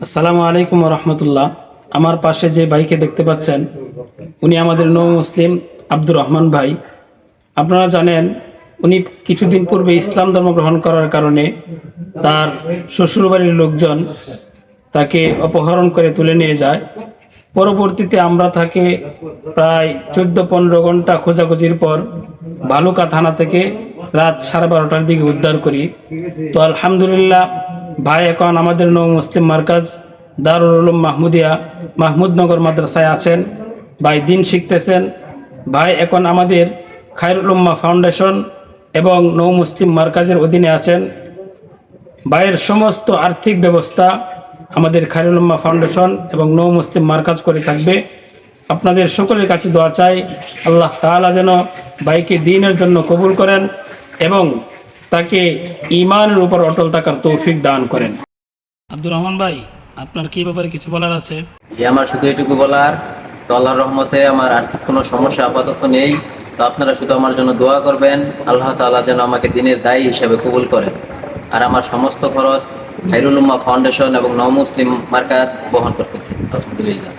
আসসালামু আলাইকুম রহমতুল্লাহ। আমার পাশে যে ভাইকে দেখতে পাচ্ছেন উনি আমাদের নৌ মুসলিম আব্দুর রহমান ভাই। আপনারা জানেন উনি কিছুদিন পূর্বে ইসলাম ধর্ম গ্রহণ করার কারণে তার শ্বশুরবাড়ির লোকজন তাকে অপহরণ করে তুলে নিয়ে যায়। পরবর্তীতে আমরা তাকে প্রায় 14-15 ঘন্টা খোঁজাখুঁজির পর ভালুকা থানা থেকে রাত 12:30টার দিকে উদ্ধার করি। তো আলহামদুলিল্লাহ ভাই এখন আমাদের নৌ মুসলিম মার্কাজ দারুল উলুম মাহমুদিয়া মাহমুদনগর মাদ্রাসায় আছেন। ভাই দিন শিখতেছেন। ভাই এখন আমাদের খায়রুল উম্মাহ ফাউন্ডেশন এবং নৌ মুসলিম মার্কাজের অধীনে আছেন। ভাইয়ের সমস্ত আর্থিক ব্যবস্থা আমাদের খায়রুল উম্মাহ ফাউন্ডেশন এবং নৌ মুসলিম মার্কাজ করে থাকবে। আপনাদের সকলের কাছে দোয়া চাই, আল্লাহ তাআলা যেন ভাইকে দ্বীনের জন্য কবুল করেন এবং তাকে ঈমানের উপর অটল থাকার তৌফিক দান করেন। আব্দুর রহমান ভাই, আপনার কি ব্যাপারে কিছু বলার আছে? যে আমার শুধু এটুকু বলার, তো আল্লাহর রহমতে আমার আর্থিক কোনো সমস্যা আপাতত নেই। তো আপনারা শুধু আমার জন্য দোয়া করবেন, আল্লাহ তাআলা যেন আমাকে দ্বীনের দায়ী হিসেবে কবুল করেন। আর আমার সমস্ত খরচ খায়রুল উম্মাহ ফাউন্ডেশন এবং নও মুসলিম মার্কাজ বহন করতেছে, আলহামদুলিল্লাহ।